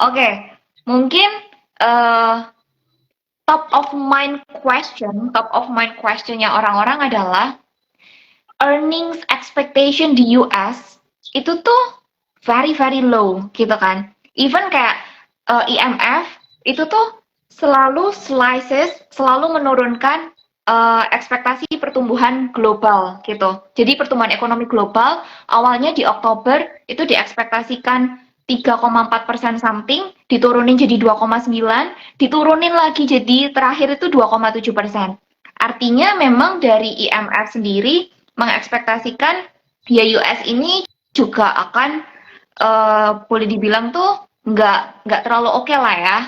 Oke, mungkin eh, top of mind questionnya orang-orang adalah earnings expectation di US itu tuh very very low gitu kan. Even kayak IMF itu tuh selalu menurunkan ekspektasi pertumbuhan global gitu. Jadi pertumbuhan ekonomi global awalnya di Oktober itu diekspektasikan 3,4% something, diturunin jadi 2,9, diturunin lagi jadi terakhir itu 2,7%. Artinya memang dari IMF sendiri mengekspektasikan ya US ini juga akan boleh dibilang tuh nggak terlalu oke lah ya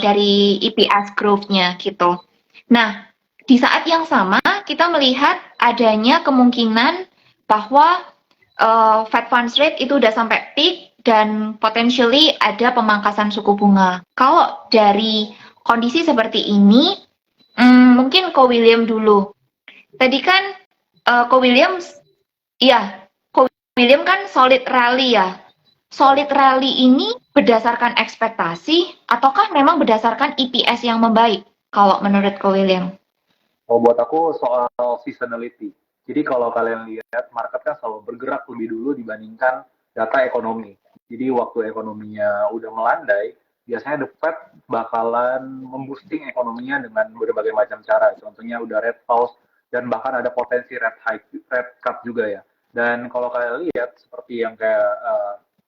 dari EPS growth-nya gitu. Nah, di saat yang sama kita melihat adanya kemungkinan bahwa Fed funds rate itu udah sampai peak dan potentially ada pemangkasan suku bunga. Kalau dari kondisi seperti ini, mungkin Ko William dulu. Tadi kan Ko Williams, iya, Ko William kan solid rally ya. Solid rally ini berdasarkan ekspektasi ataukah memang berdasarkan EPS yang membaik? Kalau menurut Ko William. Kalau buat aku soal seasonality. Jadi kalau kalian lihat, market kan selalu bergerak lebih dulu dibandingkan data ekonomi. Jadi waktu ekonominya udah melandai, biasanya the Fed bakalan memboosting ekonominya dengan berbagai macam cara. Contohnya udah rate pause dan bahkan ada potensi rate cut juga ya. Dan kalau kalian lihat seperti yang kayak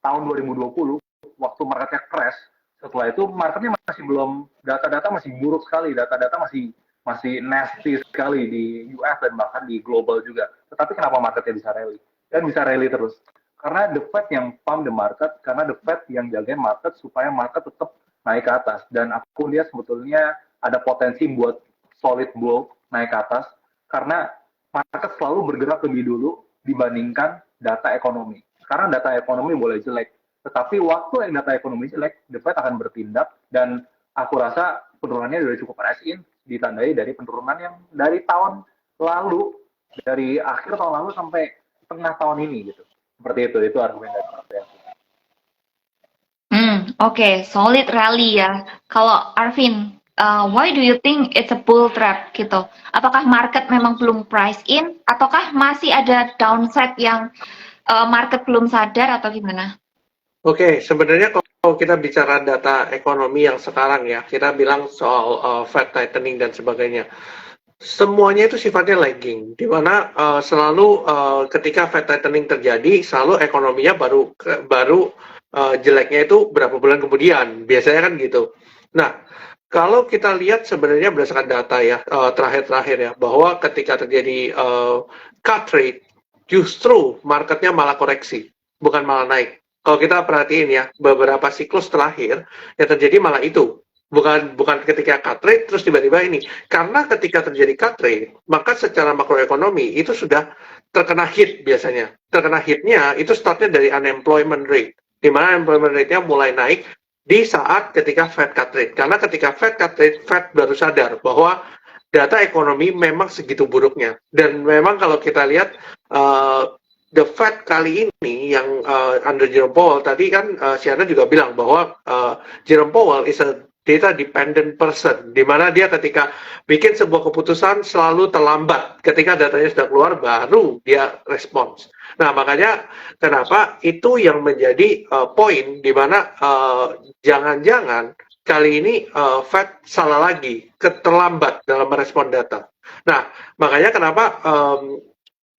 tahun 2020 waktu marketnya crash, setelah itu marketnya masih belum, data-data masih buruk sekali, data-data masih masih nasty sekali di US dan bahkan di global juga. Tetapi kenapa marketnya bisa rally? Dan bisa rally terus. Karena the Fed yang pump the market, karena the Fed yang jagain market supaya market tetap naik ke atas. Dan aku lihat sebetulnya ada potensi buat solid bull naik ke atas, karena market selalu bergerak lebih dulu dibandingkan data ekonomi. Sekarang data ekonomi boleh jelek, tetapi waktu yang data ekonomi jelek, the Fed akan bertindak dan aku rasa penurunannya sudah cukup price in, ditandai dari penurunan yang dari tahun lalu, dari akhir tahun lalu sampai tengah tahun ini gitu. Seperti itu argumen dari aku. Oke, solid rally ya. Kalau Arvin, why do you think it's a bull trap gitu? Apakah market memang belum price in, ataukah masih ada downside yang market belum sadar atau gimana? Oke, sebenarnya kalau kita bicara data ekonomi yang sekarang ya, kita bilang soal Fed tightening dan sebagainya. Semuanya itu sifatnya lagging, di mana selalu ketika Fed tightening terjadi, selalu ekonominya baru jeleknya itu berapa bulan kemudian, biasanya kan gitu. Nah, kalau kita lihat sebenarnya berdasarkan data ya terakhir-terakhir ya, bahwa ketika terjadi cut rate, justru marketnya malah koreksi, bukan malah naik. Kalau kita perhatiin ya, beberapa siklus terakhir yang terjadi malah itu, bukan ketika cut rate terus tiba-tiba ini, karena ketika terjadi cut rate maka secara makroekonomi itu sudah terkena hit. Biasanya terkena hitnya itu startnya dari unemployment rate, di mana unemployment rate-nya mulai naik di saat ketika Fed cut rate, karena ketika Fed cut rate, Fed baru sadar bahwa data ekonomi memang segitu buruknya. Dan memang kalau kita lihat The Fed kali ini yang under Jerome Powell, tadi kan Siana juga bilang bahwa Jerome Powell is a data dependent person, di mana dia ketika bikin sebuah keputusan selalu terlambat, ketika datanya sudah keluar baru dia respons. Nah, makanya kenapa itu yang menjadi poin di mana jangan-jangan kali ini Fed salah lagi, terlambat dalam merespon data. Nah, makanya kenapa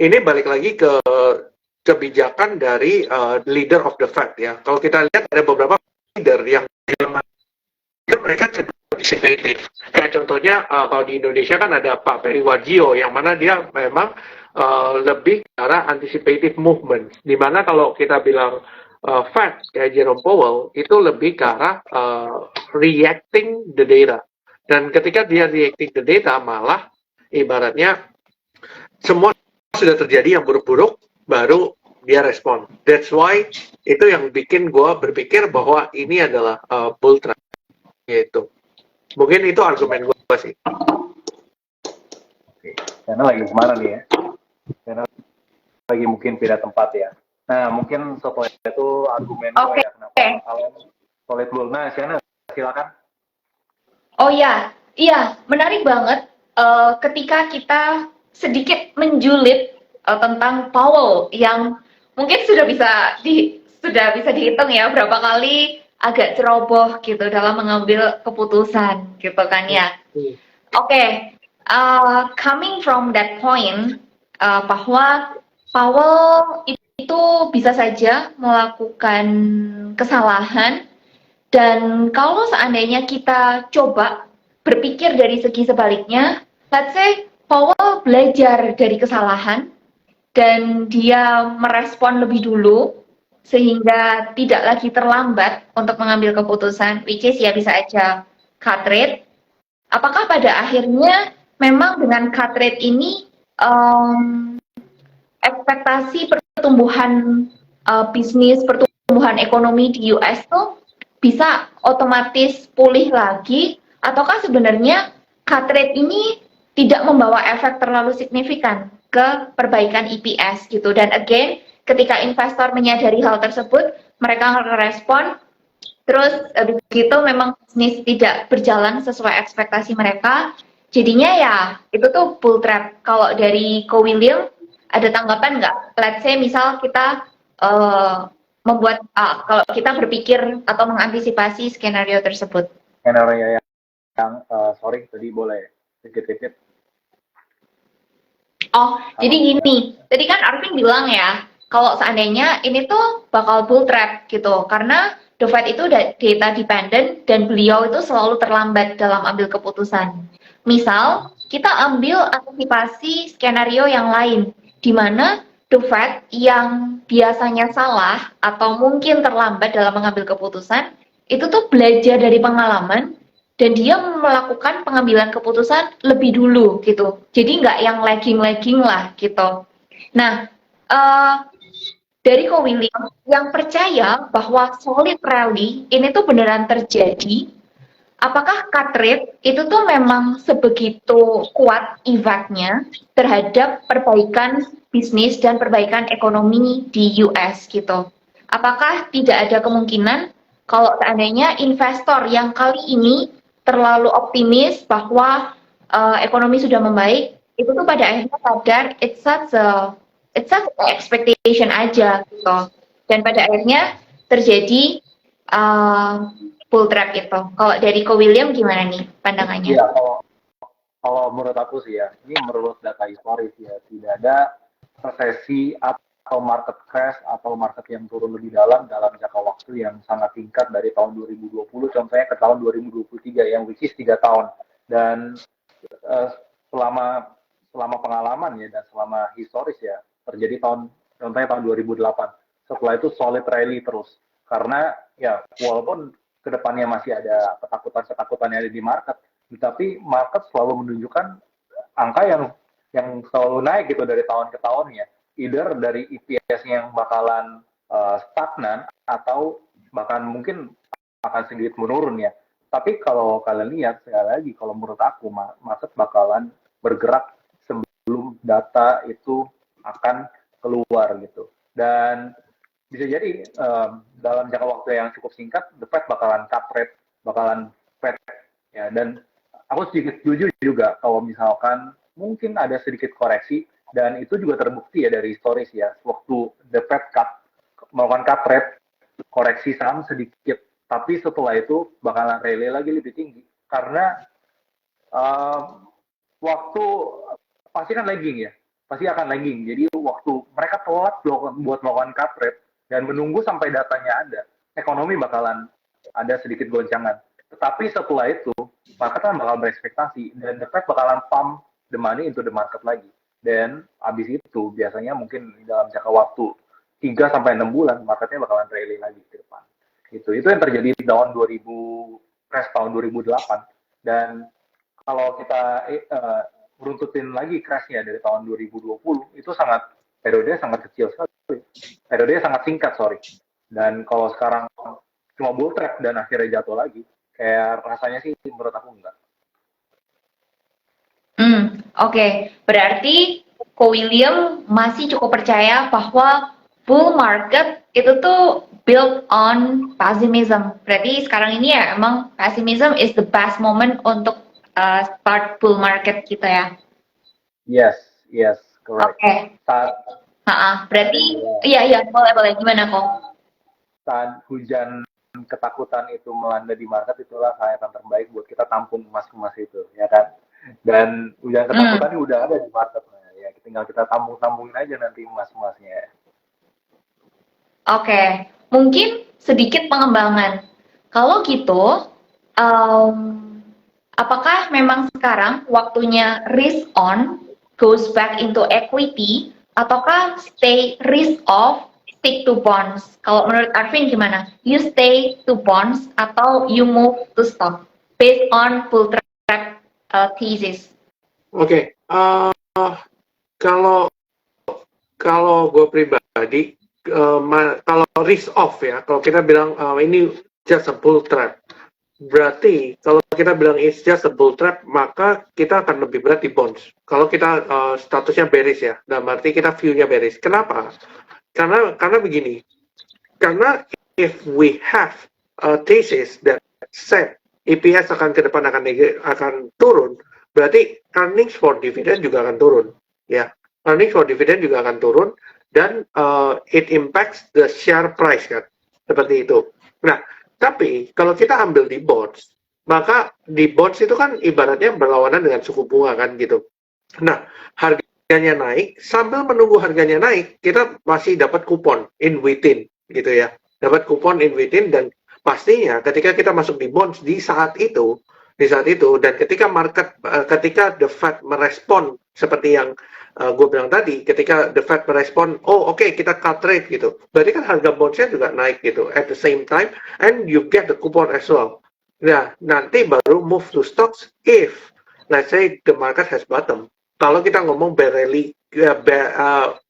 ini balik lagi ke kebijakan dari leader of the Fed ya. Kalau kita lihat ada beberapa leader yang mereka cenderung anticipative. Kayak contohnya kalau di Indonesia kan ada Pak Peri Warjio yang mana dia memang lebih ke arah anticipative movement. Di mana kalau kita bilang Fed kayak Jerome Powell itu lebih ke arah reacting the data. Dan ketika dia reacting the data malah ibaratnya semua sudah terjadi yang buruk-buruk, baru dia respon. That's why itu yang bikin gue berpikir bahwa ini adalah bull trap. Gitu. Mungkin itu argumen gue sih. Oke, karena lagi kemana nih ya? Karena lagi mungkin pindah tempat ya. Nah, mungkin setelah itu argumen gue ya, kenapa kalian solid bull. Nah, Siana, silakan. Oh ya, iya, menarik banget ketika kita sedikit menjulit tentang Powell yang mungkin sudah bisa dihitung ya berapa kali agak ceroboh gitu dalam mengambil keputusan gitu kan ya. Hmm. Oke, coming from that point, bahwa Powell itu bisa saja melakukan kesalahan, dan kalau seandainya kita coba berpikir dari segi sebaliknya, let's say Powell belajar dari kesalahan dan dia merespon lebih dulu sehingga tidak lagi terlambat untuk mengambil keputusan, which is ya bisa aja cut rate. Apakah pada akhirnya memang dengan cut rate ini ekspektasi pertumbuhan bisnis, pertumbuhan ekonomi di US tuh bisa otomatis pulih lagi, ataukah sebenarnya cut rate ini tidak membawa efek terlalu signifikan ke perbaikan EPS gitu. Dan again, ketika investor menyadari hal tersebut, mereka merespon. Terus begitu memang bisnis tidak berjalan sesuai ekspektasi mereka, jadinya ya itu tuh bull trap. Kalau dari Ko William ada tanggapan nggak? Let's say misal kita kalau kita berpikir atau mengantisipasi skenario tersebut. Skenario yang sorry tadi boleh sedikit-sedikit. Oh, jadi gini, tadi kan Arvin bilang ya, kalau seandainya ini tuh bakal bull trap gitu, karena The Fed itu data dependent dan beliau itu selalu terlambat dalam ambil keputusan. Misal, kita ambil antisipasi skenario yang lain, di mana The Fed yang biasanya salah atau mungkin terlambat dalam mengambil keputusan, itu tuh belajar dari pengalaman dan dia melakukan pengambilan keputusan lebih dulu gitu. Jadi nggak yang lagging-lagging lah gitu. Nah, dari Ko William yang percaya bahwa solid rally ini tuh beneran terjadi, apakah cut rate itu tuh memang sebegitu kuat efeknya terhadap perbaikan bisnis dan perbaikan ekonomi di US gitu? Apakah tidak ada kemungkinan kalau seandainya investor yang kali ini terlalu optimis bahwa ekonomi sudah membaik, itu tuh pada akhirnya sadar it's such a expectation aja gitu. Dan pada akhirnya terjadi bull trap itu. Kalau dari Ko William gimana nih pandangannya? Iya, kalau menurut aku sih ya, ini menurut data historis ya, tidak ada resesi atau market crash atau market yang turun lebih dalam jangka waktu yang sangat singkat dari tahun 2020 contohnya ke tahun 2023 yang which is 3 tahun. Dan uh, selama selama pengalaman ya dan selama historis ya terjadi contohnya tahun 2008. Setelah itu solid rally terus karena ya walaupun kedepannya masih ada ketakutan-ketakutan yang ada di market, tetapi market selalu menunjukkan angka yang selalu naik gitu dari tahun ke tahun ya. Either dari EPS-nya yang bakalan stagnan atau bahkan mungkin akan sedikit menurun ya. Tapi kalau kalian lihat sekali lagi, kalau menurut aku market bakalan bergerak sebelum data itu akan keluar gitu. Dan bisa jadi dalam jangka waktu yang cukup singkat, The Fed bakalan cut rate, bakalan Fed ya. Dan aku sedikit jujur juga kalau misalkan mungkin ada sedikit koreksi dan itu juga terbukti ya dari historis ya. Waktu The Fed melakukan cut rate, koreksi saham sedikit, tapi setelah itu bakalan rally lagi lebih tinggi karena waktu pasti kan lagging ya, pasti akan lagging. Jadi waktu mereka telat buat melakukan cut rate dan menunggu sampai datanya ada, ekonomi bakalan ada sedikit goncangan. Tetapi setelah itu, market kan bakal berekspektasi dan the Fed bakalan pump the money into the market lagi. Dan abis itu biasanya mungkin dalam jangka waktu 3 sampai 6 bulan marketnya bakalan rally lagi ke depan. Itu yang terjadi di tahun 2000 crash tahun 2008 dan kalau kita runtutin lagi crashnya dari tahun 2020 itu periodenya sangat kecil sekali, periodenya sangat singkat dan kalau sekarang cuma bull trap dan akhirnya jatuh lagi kayak rasanya sih menurut aku enggak. Oke. Berarti Ko William masih cukup percaya bahwa bull market itu tuh built on pessimism. Berarti sekarang ini ya emang pessimism is the best moment untuk start bull market kita ya. Yes, yes, correct. Oke. Saat Berarti iya boleh gimana kok? saat hujan ketakutan itu melanda di market, itulah saat yang terbaik buat kita tampung emas-emas itu, ya kan? Dan hujan ketakutan ini udah ada di market, nah, ya tinggal kita tampungin aja nanti emas-emasnya. Oke, mungkin sedikit pengembangan. Kalau gitu, em, apakah memang sekarang waktunya risk on goes back into equity ataukah stay risk off stick to bonds? Kalau menurut Arvin gimana? You stay to bonds atau you move to stock based on bull trap thesis? Oke, kalau kalau gue pribadi, kalau risk off ya, kalau kita bilang ini just a bull trap, berarti kalau kita bilang it's just a bull trap, maka kita akan lebih berat di bonds. Kalau kita statusnya bearish ya, dan berarti kita view-nya bearish. Kenapa? Karena begini, karena if we have a thesis that said EPS akan ke depan akan turun, berarti earnings for dividend juga akan turun, ya. Earnings for dividend juga akan turun dan it impacts the share price kan, seperti itu. Nah, tapi kalau kita ambil di bonds, maka di bonds itu kan ibaratnya berlawanan dengan suku bunga kan gitu. Nah, harganya naik, sambil menunggu harganya naik, kita masih dapat kupon in within gitu ya. Dapat kupon in within dan pastinya ketika kita masuk di bonds di saat itu dan ketika the Fed merespon seperti yang gue bilang tadi, ketika the Fed merespon, oke, kita cut rate gitu, berarti kan harga bondsnya juga naik gitu at the same time and you get the coupon as well. Nah, nanti baru move to stocks if let's say the market has bottom. Kalau kita ngomong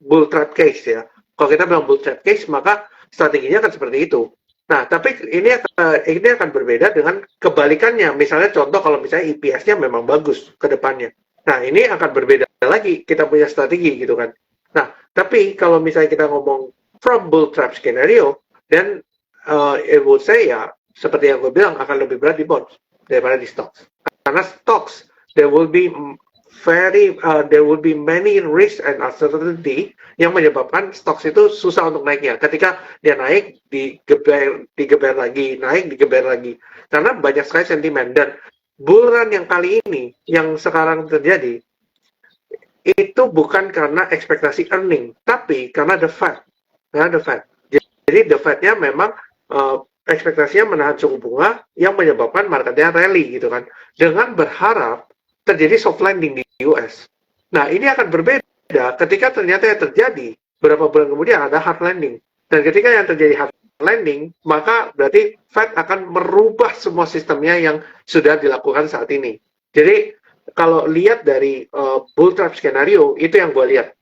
bull trap case ya, kalau kita bilang bull trap case maka strateginya akan seperti itu. Nah, tapi ini akan berbeda dengan kebalikannya. Misalnya contoh kalau misalnya EPS-nya memang bagus ke depannya. Nah, ini akan berbeda lagi kita punya strategi gitu kan. Nah, tapi kalau misalnya kita ngomong from bull trap scenario, then it would say ya, seperti yang gue bilang akan lebih berat di bonds daripada di stocks. Karena stocks, there will be many risk and uncertainty yang menyebabkan stocks itu susah untuk naiknya. Ketika dia naik, digeber lagi, naik, digeber lagi. Karena banyak sekali sentimen. Dan bull run yang kali ini, yang sekarang terjadi, itu bukan karena ekspektasi earning, tapi karena the Fed. Jadi the Fed-nya memang ekspektasinya menahan suku bunga yang menyebabkan marketnya rally gitu kan. Dengan berharap terjadi soft landing di US. Nah, ini akan berbeda ketika ternyata yang terjadi beberapa bulan kemudian ada hard landing. Dan ketika yang terjadi hard landing, maka berarti Fed akan merubah semua sistemnya yang sudah dilakukan saat ini. Jadi, kalau lihat dari bull trap skenario, itu yang gue lihat.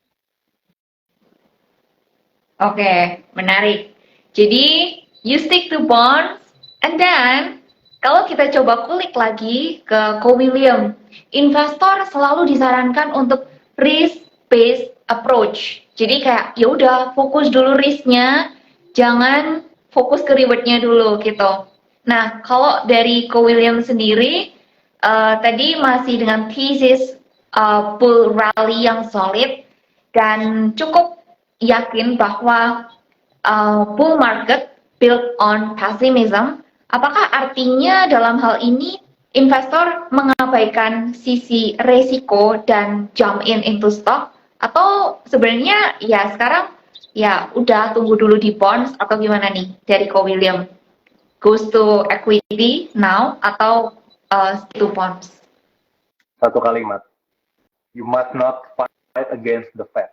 Oke, menarik. Jadi, you stick to bonds, and then kalau kita coba kulik lagi ke William, investor selalu disarankan untuk risk-based approach. Jadi kayak ya udah fokus dulu risknya, jangan fokus ke rewardnya dulu gitu. Nah, kalau dari William sendiri, tadi masih dengan thesis bull rally yang solid dan cukup yakin bahwa bull market built on pessimism. Apakah artinya dalam hal ini investor mengabaikan sisi resiko dan jump in into stock, atau sebenarnya ya sekarang ya udah tunggu dulu di bonds, atau gimana nih dari Ko William? Goes to equity now atau to bonds? Satu kalimat, you must not fight against the Fed.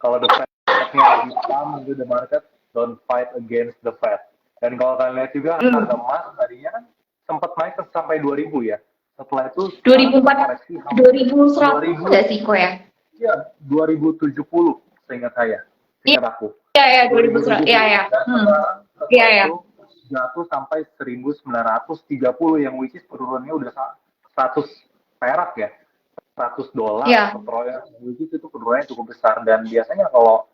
Kalau the Fed-nya lagi come into the market, don't fight against the Fed. Dan kalau kalian lihat juga harga emas tadinya kan sempat naik sampai 2000 ya. Setelah itu 2004 2100 nggak sih kok ya? Iya, 2070 seingat saya. Seingat aku. Iya, 2070. Iya. Iya. Jatuh sampai 1930 yang which is penurunannya udah 100 perak ya. $100 per troy, which is itu penurunannya cukup besar. Dan biasanya kalau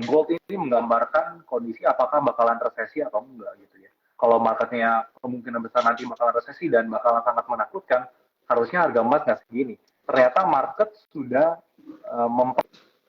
gold ini menggambarkan kondisi apakah bakalan resesi atau enggak gitu ya. Kalau marketnya kemungkinan besar nanti bakalan resesi dan bakalan sangat menakutkan, harusnya harga emas nggak segini. Ternyata market sudah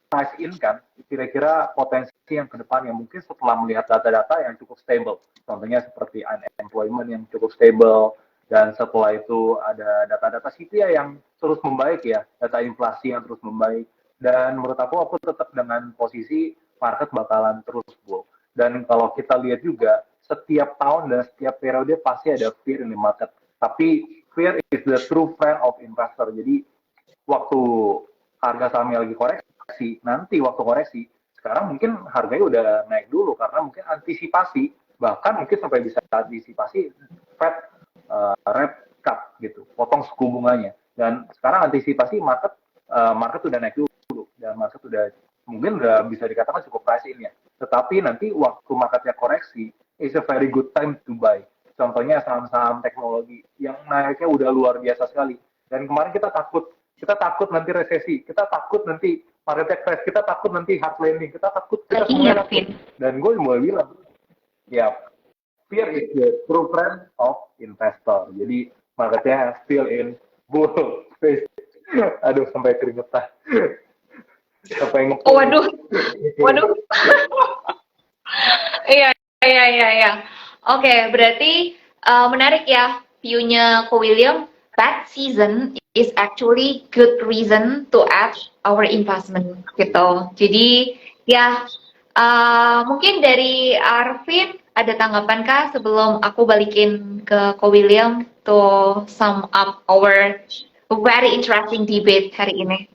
price in kan kira-kira potensi yang ke depan yang mungkin setelah melihat data-data yang cukup stable. Contohnya seperti unemployment yang cukup stable, dan setelah itu ada data-data CPI yang terus membaik ya, data inflasi yang terus membaik. Dan menurut aku tetap dengan posisi market bakalan terus bull. Dan kalau kita lihat juga, setiap tahun dan setiap periode pasti ada fear in the market. Tapi fear is the true friend of investor. Jadi waktu harga sahamnya lagi koreksi, nanti waktu koreksi, sekarang mungkin harganya udah naik dulu karena mungkin antisipasi, bahkan mungkin sampai bisa antisipasi Fed rate cut gitu, potong suku bunganya. Dan sekarang antisipasi market udah naik dulu dan market udah mungkin udah bisa dikatakan cukup price in ya. Tetapi nanti waktu marketnya koreksi, is a very good time to buy. Contohnya saham-saham teknologi yang naiknya udah luar biasa sekali. Dan kemarin kita takut nanti resesi, kita takut nanti marketnya crash, kita takut nanti hard landing, kita takut, kita Iya, takut. Vin. Dan gue mulai bilang, ya, fear is the true friend of investor. Jadi marketnya still in bull phase. Aduh, sampai keringetan. Sampai ngepul. Oh, waduh. Waduh. Iya, iya, iya, iya. Oke, berarti menarik ya view-nya Ko William. Bad season is actually good reason to add our investment gitu. Jadi ya mungkin dari Arvin ada tanggapan kah sebelum aku balikin ke Ko William to sum up our very interesting debate hari ini?